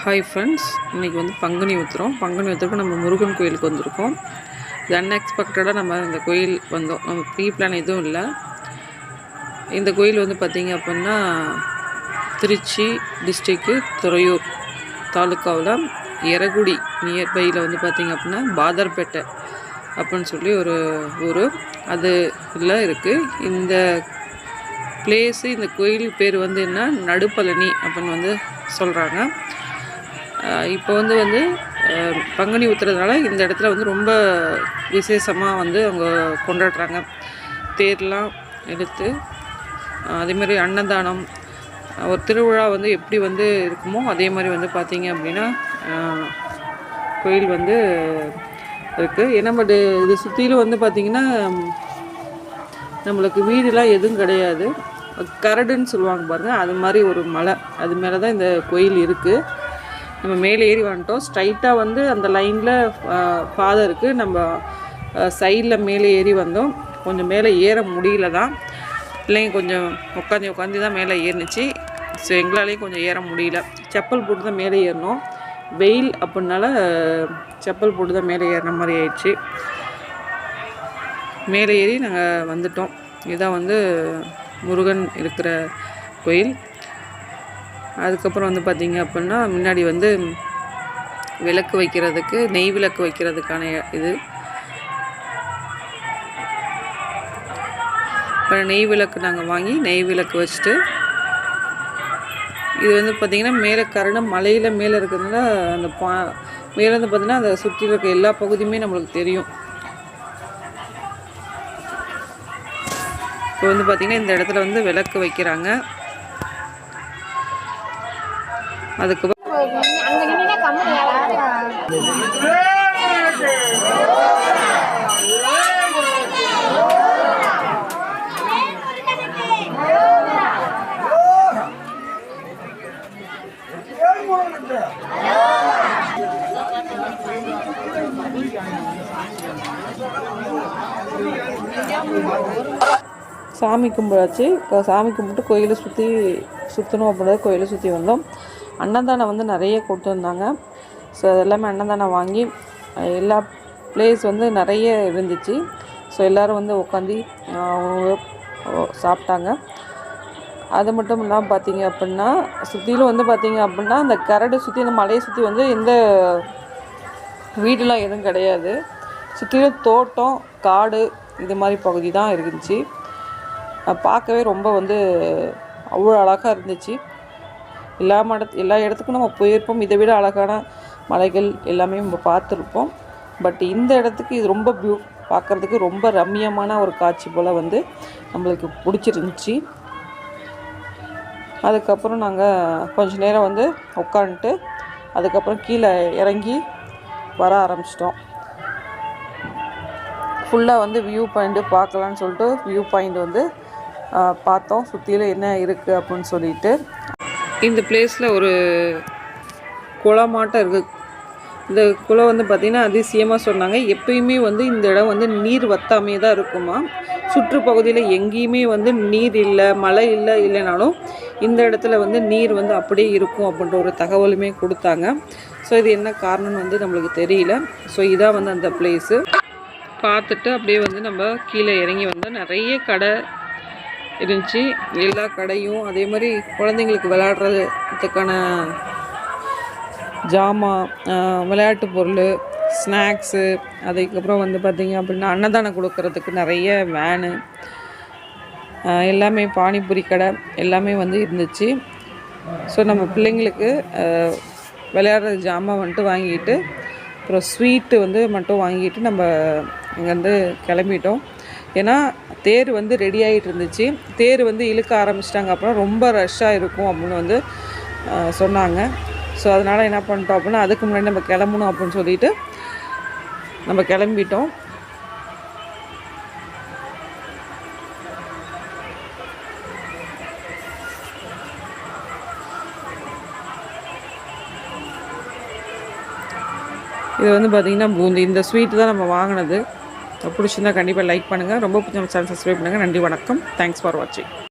Hi friends, இன்றைக்கி வந்து பங்குனி உத்திரம். பங்குனி உத்திரக்கு நம்ம முருகன் கோயிலுக்கு வந்திருக்கோம். இது அன்எக்ஸ்பெக்டடாக நம்ம இந்த கோயில் வந்தோம். நம்ம ப்ரீ பிளான் எதுவும் இல்லை. இந்த கோயில் வந்து பார்த்திங்க அப்படின்னா திருச்சி டிஸ்ட்ரிக்கு துறையூர் தாலுக்காவில் எரகுடி நியர்பையில் வந்து பார்த்திங்க அப்படின்னா பாதர்பேட்டை அப்படின்னு சொல்லி ஒரு ஊர் அது இல்லை இருக்குது. இந்த பிளேஸு, இந்த கோயில் பேர் வந்து என்ன, நடுப்பழனி அப்படின்னு வந்து சொல்கிறாங்க. இப்போ வந்து பங்குனி ஊற்றுறதுனால இந்த இடத்துல வந்து ரொம்ப விசேஷமாக வந்து அவங்க கொண்டாடுறாங்க. தேர்லாம் எடுத்து அதேமாதிரி அன்னதானம், ஒரு திருவிழா வந்து எப்படி வந்து இருக்குமோ அதே மாதிரி வந்து பார்த்திங்க அப்படின்னா கோயில் வந்து இருக்குது. ஏன்னா பட் இது சுற்றிலும் வந்து பார்த்திங்கன்னா நம்மளுக்கு வீடுலாம் எதுவும் கிடையாது. கரடுன்னு சொல்லுவாங்க பாருங்கள், அது மாதிரி ஒரு மலை, அது மேலே தான் இந்த கோயில் இருக்குது. நம்ம மேலே ஏறி வந்துட்டோம். ஸ்ட்ரைட்டாக வந்து அந்த லைனில் பாதை இருக்குது. நம்ம சைடில் மேலே ஏறி வந்தோம். கொஞ்சம் மேலே ஏற முடியல தான், பிள்ளைங்க கொஞ்சம் உட்காந்து தான் மேலே ஏறினுச்சு. ஸோ எங்களாலேயும் கொஞ்சம் ஏற முடியல. செப்பல் போட்டு தான் மேலே ஏறினோம். வெயில் அப்படின்னால செப்பல் போட்டு தான் மேலே ஏறின மாதிரி ஆயிடுச்சு. மேலே ஏறி நாங்கள் வந்துட்டோம். இதுதான் வந்து முருகன் இருக்கிற கோயில். அதுக்கப்புறம் வந்து பார்த்திங்க அப்படின்னா முன்னாடி வந்து விளக்கு வைக்கிறதுக்கு, நெய் விளக்கு வைக்கிறதுக்கான இது. இப்போ நெய் விளக்கு நாங்கள் வாங்கி நெய் விளக்கு வச்சுட்டு, இது வந்து பார்த்திங்கன்னா மேலே கரடு மலையில் மேலே இருக்கிறதுனால அந்த மேலே வந்து பார்த்திங்கன்னா அந்த சுற்றி இருக்க எல்லா பகுதியுமே நம்மளுக்கு தெரியும். இப்போ வந்து பார்த்திங்கன்னா இந்த இடத்துல வந்து விளக்கு வைக்கிறாங்க. அதுக்கப்புறம் சாமி கும்பிடாச்சு. சாமி கும்பிட்டு கோயிலை சுற்றணும் அப்படின்றத கோயிலை சுற்றி வந்தோம். அன்னதானம் வந்து நிறைய கொடுத்து வந்தாங்க. ஸோ அதெல்லாமே அன்னதானம் வாங்கி எல்லா பிளேஸ் வந்து நிறைய இருந்துச்சு. ஸோ எல்லோரும் வந்து உட்காந்து அவங்க சாப்பிட்டாங்க. அது மட்டும் இல்லாமல் பார்த்திங்க அப்படின்னா சுற்றிலும் வந்து பார்த்திங்க அப்படின்னா அந்த கரடு சுற்றி, அந்த மலையை சுற்றி வந்து எந்த வீடுலாம் எதுவும் கிடையாது. சுற்றிலும் தோட்டம், காடு, இது மாதிரி பகுதி தான் இருந்துச்சு. பார்க்கவே ரொம்ப வந்து அவ்வளோ அழகாக இருந்துச்சு. எல்லா இடத்துக்கும் நம்ம போயிருப்போம். இதை விட அழகான மலைகள் எல்லாமே நம்ம பார்த்துருப்போம். பட் இந்த இடத்துக்கு இது ரொம்ப பார்க்குறதுக்கு ரொம்ப ரம்மியமான ஒரு காட்சி போல் வந்து நம்மளுக்கு பிடிச்சிருந்துச்சி. அதுக்கப்புறம் நாங்கள் கொஞ்சம் நேரம் வந்து உட்காந்துட்டு அதுக்கப்புறம் கீழே இறங்கி வர ஆரம்பிச்சிட்டோம். ஃபுல்லாக வந்து வியூ பாயிண்ட்டு பார்க்கலான்னு சொல்லிட்டு வியூ பாயிண்ட் வந்து பார்த்தோம். சுற்றிலும் என்ன இருக்குது அப்படின்னு சொல்லிட்டு. இந்த பிளேஸில் ஒரு குளமாட்டம் இருக்குது. இந்த குளம் வந்து பார்த்திங்கன்னா அதிசயமாக சொன்னாங்க. எப்பயுமே வந்து இந்த இடம் வந்து நீர் வத்தாமே தான் இருக்குமா. சுற்றுப்பகுதியில் எங்கேயுமே வந்து நீர் இல்லை, மழை இல்லைனாலும் இந்த இடத்துல வந்து நீர் வந்து அப்படியே இருக்கும் அப்படின்ற ஒரு தகவலுமே கொடுத்தாங்க. ஸோ இது என்ன காரணம்னு வந்து நம்மளுக்கு தெரியல. ஸோ இதான் வந்து அந்த பிளேஸு. பார்த்துட்டு அப்படியே வந்து நம்ம கீழே இறங்கி வந்தால் நிறைய கடை இருந்துச்சு. எல்லா கடையும் அதே மாதிரி குழந்தைங்களுக்கு விளையாடுறதுக்கான ஜாமான், விளையாட்டு பொருள், ஸ்நாக்ஸு, அதுக்கப்புறம் வந்து பார்த்திங்க அப்படின்னா அன்னதானம் கொடுக்கறதுக்கு நிறைய வேனு, எல்லாமே பானிபூரி கடை எல்லாமே வந்து இருந்துச்சு. ஸோ நம்ம பிள்ளைங்களுக்கு விளையாடுற ஜாமான் வந்துட்டு வாங்கிட்டு, அப்புறம் ஸ்வீட்டு வந்து மட்டும் வாங்கிட்டு நம்ம இங்கேருந்து கிளம்பிட்டோம். ஏன்னா தேர் வந்து ரெடி ஆகிட்டு இருந்துச்சு. தேர் வந்து இழுக்க ஆரம்பிச்சிட்டாங்க. அப்புறம் ரொம்ப ரஷ்ஷாக இருக்கும் அப்படின்னு வந்து சொன்னாங்க. ஸோ அதனால் என்ன பண்ணிட்டோம் அப்படின்னா அதுக்கு முன்னாடி நம்ம கிளம்பணும் அப்படின்னு சொல்லிட்டு நம்ம கிளம்பிட்டோம். இது வந்து பார்த்திங்கன்னா பூந்தி, இந்த ஸ்வீட்டு தான் நம்ம வாங்கினது. பிடிச்சிருந்தா கண்டிப்பாக லைக் பண்ணுங்கள். ரொம்ப பிடிச்ச சேனல் சப்ஸ்கிரைப் பண்ணுங்கள். நன்றி, வணக்கம். தேங்க்ஸ் ஃபார் வாட்சிங்.